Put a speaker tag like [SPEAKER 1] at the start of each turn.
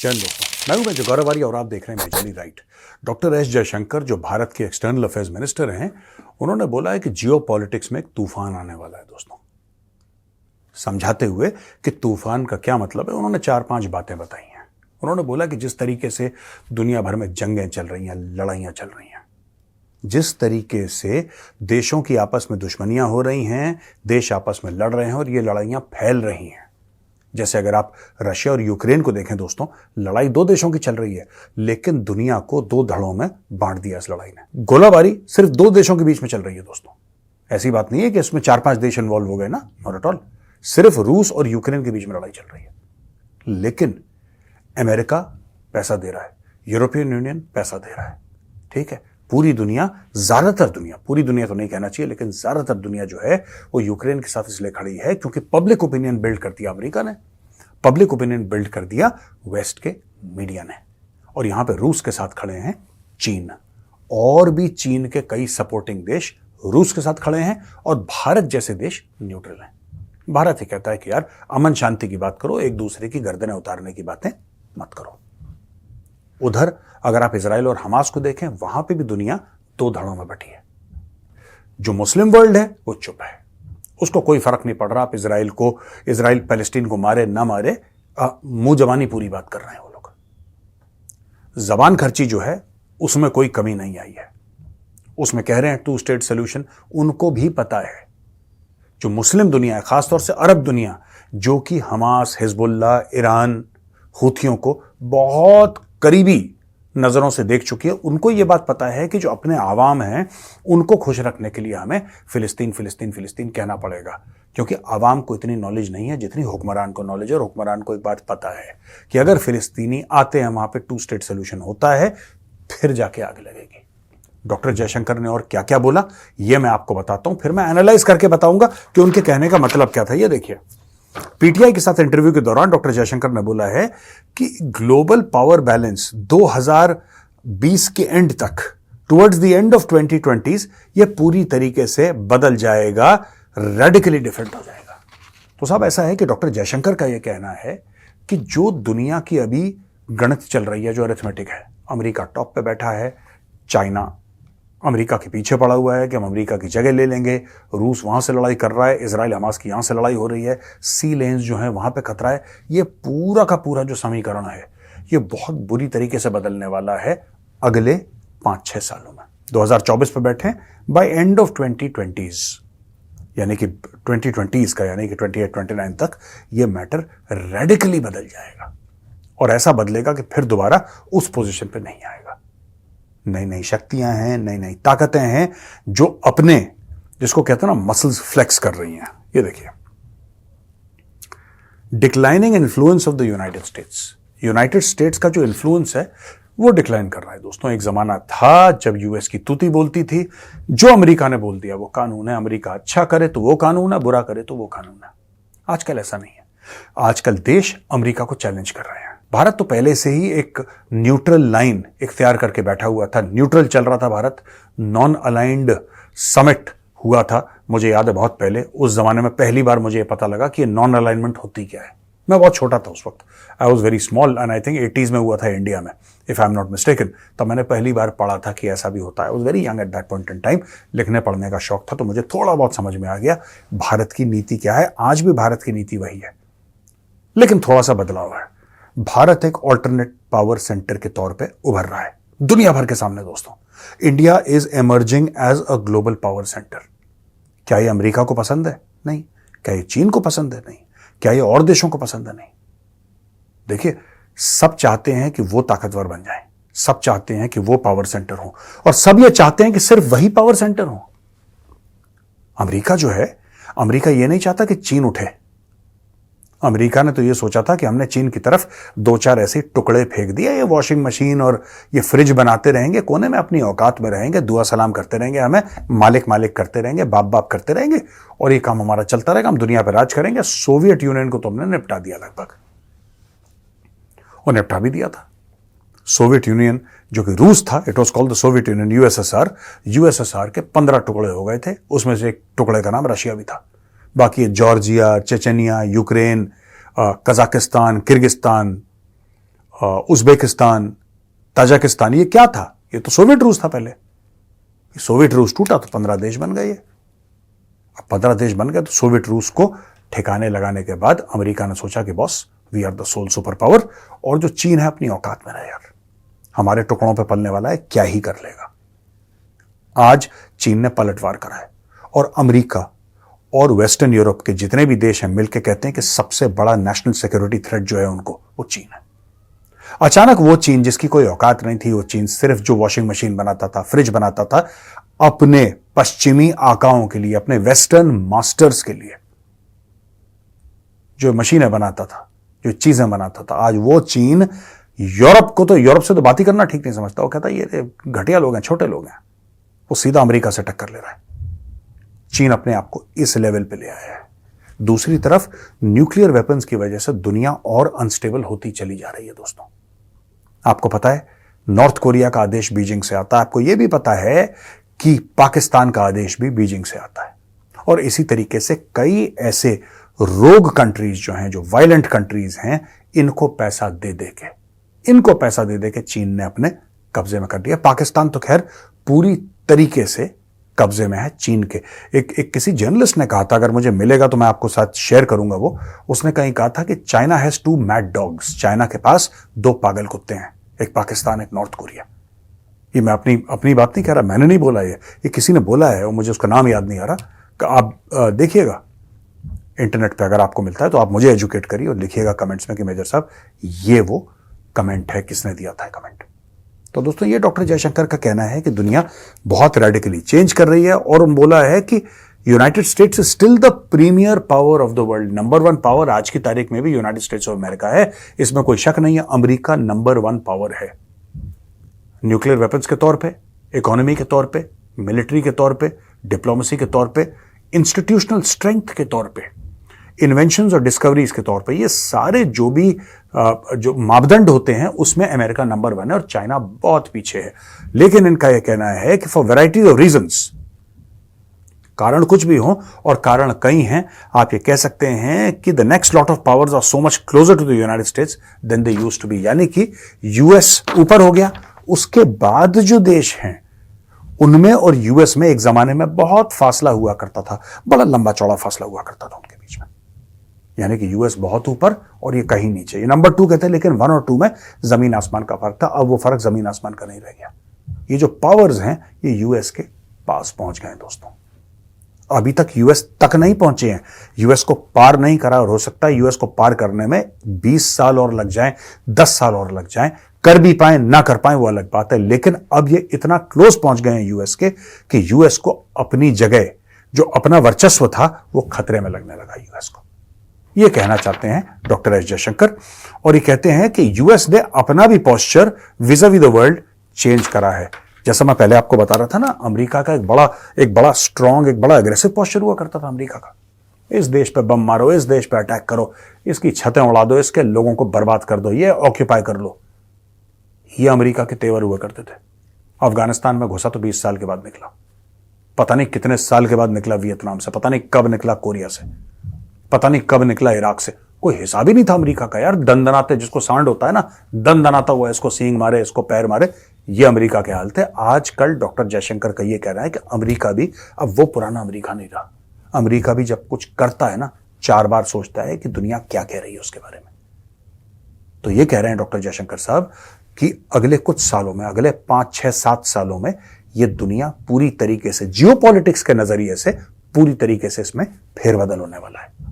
[SPEAKER 1] चैन दोस्तों, मैं जो गौरव आर्य और आप देख रहे हैं majorly right. Doctor S Jaishankar जो भारत के एक्सटर्नल अफेयर्स मिनिस्टर हैं, उन्होंने बोला है कि जियो पॉलिटिक्स में एक तूफान आने वाला है दोस्तों। समझाते हुए कि तूफान का क्या मतलब है, उन्होंने 4-5 बातें बताई हैं। उन्होंने बोला कि जिस तरीके से दुनिया भर में जंगें चल रही हैं, लड़ाइयां चल रही हैं, जिस तरीके से देशों की आपस में दुश्मनियां हो रही हैं, देश आपस में लड़ रहे हैं और ये लड़ाइयां फैल रही हैं। जैसे अगर आप रशिया और यूक्रेन को देखें दोस्तों, लड़ाई 2 देशों की चल रही है, लेकिन दुनिया को 2 धड़ों में बांट दिया इस लड़ाई ने। गोलाबारी सिर्फ 2 देशों के बीच में चल रही है दोस्तों। ऐसी बात नहीं है कि इसमें 4-5 देश इन्वॉल्व हो गए ना, नॉट एट ऑल। सिर्फ रूस और यूक्रेन के बीच में लड़ाई चल रही है, लेकिन अमेरिका पैसा दे रहा है, यूरोपियन यूनियन पैसा दे रहा है, ठीक है। पूरी दुनिया, ज्यादातर दुनिया, पूरी दुनिया तो नहीं कहना चाहिए, लेकिन ज्यादातर दुनिया जो है वो यूक्रेन के साथ इसलिए खड़ी है क्योंकि पब्लिक ओपिनियन बिल्ड कर दिया अमेरिका ने, पब्लिक ओपिनियन बिल्ड कर दिया वेस्ट के मीडिया ने। और यहां पे रूस के साथ खड़े हैं चीन, और भी चीन के कई सपोर्टिंग देश रूस के साथ खड़े हैं, और भारत जैसे देश न्यूट्रल हैं। भारत ही कहता है कि यार अमन शांति की बात करो, एक दूसरे की गर्दनें उतारने की बातें मत करो। उधर अगर आप इजराइल और हमास को देखें, वहां पे भी दुनिया 2 धड़ों में बटी है। जो मुस्लिम वर्ल्ड है वो चुप है, उसको कोई फर्क नहीं पड़ रहा आप इजराइल पैलेस्टीन को मारे ना मारे, मुंह जबानी पूरी बात कर रहे हैं वो लोग। जबान खर्ची जो है उसमें कोई कमी नहीं आई है, उसमें कह रहे हैं 2 स्टेट सोल्यूशन। उनको भी पता है, जो मुस्लिम दुनिया है, खासतौर से अरब दुनिया, जो कि हमास, हिजबुल्लाह, ईरान, हूथियों को बहुत करीबी नजरों से देख चुकी है, उनको यह बात पता है कि जो अपने आवाम हैं उनको खुश रखने के लिए हमें फिलिस्तीन फिलिस्तीन फिलिस्तीन कहना पड़ेगा, क्योंकि आवाम को इतनी नॉलेज नहीं है जितनी हुक्मरान को नॉलेज है। और हुक्मरान को एक बात पता है कि अगर फिलिस्तीनी आते हैं वहां पे 2 स्टेट सोल्यूशन होता है, फिर जाके आग लगेगी। डॉक्टर जयशंकर ने और क्या क्या बोला यह मैं आपको बताता हूं, फिर मैं एनालाइज करके बताऊंगा कि उनके कहने का मतलब क्या था। यह देखिए, पीटीआई के साथ इंटरव्यू के दौरान डॉक्टर जयशंकर ने बोला है कि ग्लोबल पावर बैलेंस 2020 के एंड तक, towards the end of 2020s, यह पूरी तरीके से बदल जाएगा, रेडिकली डिफरेंट हो जाएगा। तो साहब ऐसा है कि डॉक्टर जयशंकर का यह कहना है कि जो दुनिया की अभी गणित चल रही है, जो अरिथमेटिक है, अमेरिका टॉप पे बैठा है, चाइना अमेरिका के पीछे पड़ा हुआ है कि हम अमेरिका की जगह ले लेंगे, रूस वहां से लड़ाई कर रहा है, इजराइल हमास की यहां से लड़ाई हो रही है, सी लेन्स जो है वहां पे खतरा है। ये पूरा का पूरा जो समीकरण है, ये बहुत बुरी तरीके से बदलने वाला है अगले 5-6 सालों में। 2024 पे बैठे, बाय एंड ऑफ 2020s, यानी कि 2020s का, यानी कि 28-29 तक ये मैटर रेडिकली बदल जाएगा, और ऐसा बदलेगा कि फिर दोबारा उस पोजीशन पे नहीं आएगा। नई नई शक्तियां हैं, नई नई ताकतें हैं, जो अपने, जिसको कहते हैं ना, मसल्स फ्लेक्स कर रही हैं। ये देखिए, declining influence of the United states का जो इन्फ्लुएंस है वो डिक्लाइन कर रहा है दोस्तों। एक जमाना था जब यूएस की तूती बोलती थी, जो अमेरिका ने बोल दिया वो कानून है, अमेरिका अच्छा करे तो वो कानून है, बुरा करे तो वो कानून है। आजकल ऐसा नहीं है, आजकल देश अमेरिका को चैलेंज कर रहे हैं। भारत तो पहले से ही एक न्यूट्रल लाइन इख्तियार करके बैठा हुआ था, न्यूट्रल चल रहा था भारत। नॉन अलाइंड समिट हुआ था, मुझे याद है बहुत पहले, उस जमाने में पहली बार मुझे पता लगा कि नॉन अलाइनमेंट होती क्या है। मैं बहुत छोटा था उस वक्त, I was very small, and I think 80s में हुआ था इंडिया में, if I am not mistaken. तब मैंने पहली बार पढ़ा था कि ऐसा भी होता है। I was very young at that point in time, लिखने पढ़ने का शौक था, तो मुझे थोड़ा बहुत समझ में आ गया भारत की नीति क्या है। आज भी भारत की नीति वही है, लेकिन थोड़ा सा बदलाव है। भारत एक ऑल्टरनेट पावर सेंटर के तौर पे उभर रहा है दुनिया भर के सामने दोस्तों। India is emerging as a global power centre. क्या ये अमेरिका को पसंद है? नहीं। क्या ये चीन को पसंद है? नहीं। क्या ये और देशों को पसंद है? नहीं। देखिए, सब चाहते हैं कि वो ताकतवर बन जाए, सब चाहते हैं कि वो पावर सेंटर हो, और सब ये चाहते हैं कि सिर्फ वही पावर सेंटर हो। अमेरिका जो है, अमेरिका ये नहीं चाहता कि चीन उठे। अमेरिका ने तो ये सोचा था कि हमने चीन की तरफ 2-4 ऐसे टुकड़े फेंक दिए, ये वॉशिंग मशीन और ये फ्रिज बनाते रहेंगे, कोने में अपनी औकात में रहेंगे, दुआ सलाम करते रहेंगे, हमें मालिक मालिक करते रहेंगे, बाप बाप करते रहेंगे, और ये काम हमारा चलता रहेगा, हम दुनिया पर राज करेंगे। सोवियत यूनियन को तो हमने निपटा दिया लगभग, और निपटा भी दिया था। सोवियत यूनियन जो कि रूस था, it was called the Soviet union, USSR के 15 टुकड़े हो गए थे, उसमें से एक टुकड़े का नाम रशिया भी था। बाकी Georgia, Chechnya, Ukraine, Kazakhstan, Kyrgyzstan, Uzbekistan, Tajikistan, ये क्या था? ये तो सोवियत रूस था पहले। सोवियत रूस टूटा तो 15 देश बन गए। अब 15 देश बन गए तो सोवियत रूस को ठिकाने लगाने के बाद अमेरिका ने सोचा कि boss, we are the sole super power, और जो चीन है अपनी औकात में रहे यार, हमारे टुकड़ों पे पलने वाला है, क्या ही कर लेगा। आज चीन ने पलटवार करा है और अमेरिका और वेस्टर्न यूरोप के जितने भी देश हैं मिलकर कहते हैं कि सबसे बड़ा नेशनल सिक्योरिटी थ्रेट जो है उनको, वो चीन है। अचानक वो चीन जिसकी कोई औकात नहीं थी, वो चीन सिर्फ जो वॉशिंग मशीन बनाता था, फ्रिज बनाता था अपने पश्चिमी आकाओं के लिए, अपने वेस्टर्न मास्टर्स के लिए, जो मशीनें बनाता था, जो चीजें बनाता था, आज वो चीन यूरोप से तो बात ही करना ठीक नहीं समझता। वो कहता है ये घटिया लोग हैं, छोटे लोग हैं। वो सीधा अमेरिका से टक्कर ले रहा है। चीन अपने आप को इस लेवल पे ले आया है। दूसरी तरफ न्यूक्लियर वेपन्स की वजह से दुनिया और अनस्टेबल होती चली जा रही है दोस्तों। आपको पता है नॉर्थ कोरिया का आदेश बीजिंग से आता है। आपको यह भी पता है कि पाकिस्तान का आदेश भी बीजिंग से आता है। और इसी तरीके से कई ऐसे रोग कंट्रीज जो हैं, जो वायलेंट कंट्रीज हैं, इनको पैसा दे के चीन ने अपने कब्जे में कर दिया। पाकिस्तान तो खैर पूरी तरीके से कब्जे में है चीन के। एक किसी जर्नलिस्ट ने कहा था, अगर मुझे मिलेगा तो मैं आपको साथ शेयर करूंगा वो, उसने कहीं कहा था कि China has 2 mad dogs. China के पास 2 पागल कुत्ते हैं, एक पाकिस्तान, एक नॉर्थ कोरिया। ये मैं अपनी बात नहीं कह रहा, मैंने नहीं बोला, ये किसी ने बोला है और मुझे उसका नाम याद नहीं आ रहा। आप देखिएगा इंटरनेट पे, अगर आपको मिलता है तो आप मुझे एजुकेट करिए और लिखिएगा कमेंट्स में कि मेजर साहब ये वो कमेंट है, किसने दिया था कमेंट। तो दोस्तों ये डॉक्टर जयशंकर का कहना है कि दुनिया बहुत रेडिकली चेंज कर रही है और बोला है कि United States is still the premier power of the world. Number 1 power आज की तारीख में भी यूनाइटेड स्टेट्स ऑफ अमेरिका है, इसमें कोई शक नहीं है। अमेरिका नंबर 1 पावर है, न्यूक्लियर वेपन्स के तौर पे, इकोनॉमी के तौर पे, मिलिट्री के तौर पे, डिप्लोमेसी के तौर पे, इंस्टीट्यूशनल स्ट्रेंथ के तौर पे, इन्वेंशंस और डिस्कवरीज के तौर पे। ये सारे जो भी जो मापदंड होते हैं उसमें अमेरिका नंबर 1 है और चाइना बहुत पीछे है। लेकिन इनका यह कहना है कि फॉर वैरायटी ऑफ रीजंस, कारण कुछ भी हो और कारण कई हैं, आप ये कह सकते हैं कि the next lot of powers are so much closer to the United States than they used to be. यानी कि यूएस ऊपर हो गया, उसके बाद जो देश हैं उनमें और यूएस में एक जमाने में बहुत फासला हुआ करता था, बड़ा लंबा चौड़ा फासला हुआ करता था उनके बीच में। यानी कि यूएस बहुत ऊपर और ये कहीं नीचे, ये नंबर 2 कहते हैं, लेकिन 1 और 2 में जमीन आसमान का फर्क था। अब वो फर्क जमीन आसमान का नहीं रह गया। ये जो पावर्स हैं ये यूएस के पास पहुंच गए हैं दोस्तों। अभी तक यूएस तक नहीं पहुंचे हैं, यूएस को पार नहीं करा, और हो सकता है यूएस को पार करने में 20 साल और लग जाएं, 10 साल और लग जाएं। कर भी पाए ना कर पाए वो अलग बात है, लेकिन अब ये इतना क्लोज पहुंच गए हैं यूएस के कि यूएस को अपनी जगह, जो अपना वर्चस्व था, वो खतरे में लगने लगा यूएस को। ये कहना चाहते हैं डॉक्टर एस जयशंकर। और ये कहते हैं कि यूएस ने अपना भी posture vis-à-vis the world change करा है। जैसा मैं पहले आपको बता रहा था ना, अमेरिका का एक बड़ा स्ट्रांग, एक बड़ा एग्रेसिव पोस्चर हुआ करता था अमेरिका का। इस देश पे बम मारो, इस देश पे अटैक करो, इसकी छतें उड़ा दो, इसके लोगों को बर्बाद कर दो, ये ऑक्यूपाई कर लो। ये अमेरिका के तेवर हुआ करते थे। अफगानिस्तान में घुसा तो 20 साल के बाद निकला, पता नहीं कितने साल के बाद निकला वियतनाम से, पता नहीं कब निकला कोरिया से, पता नहीं कब निकला इराक से। कोई हिसाब ही नहीं था अमेरिका का यार। दंदनाते, जिसको सांड होता है ना, दंदनाता हुआ, इसको सींग मारे, इसको पैर मारे, ये अमेरिका के हाल थे। आजकल डॉक्टर जयशंकर का ये कह रहा है कि अमेरिका भी अब वो पुराना अमेरिका नहीं रहा। अमेरिका भी जब कुछ करता है ना, 4 बार सोचता है कि दुनिया क्या कह रही है उसके बारे में। तो ये कह रहे हैं डॉक्टर जयशंकर साहब कि अगले कुछ सालों में, अगले 5, 6, 7 सालों में ये दुनिया पूरी तरीके से जियोपॉलिटिक्स के नजरिए से पूरी तरीके से इसमें फेरबदल होने वाला है।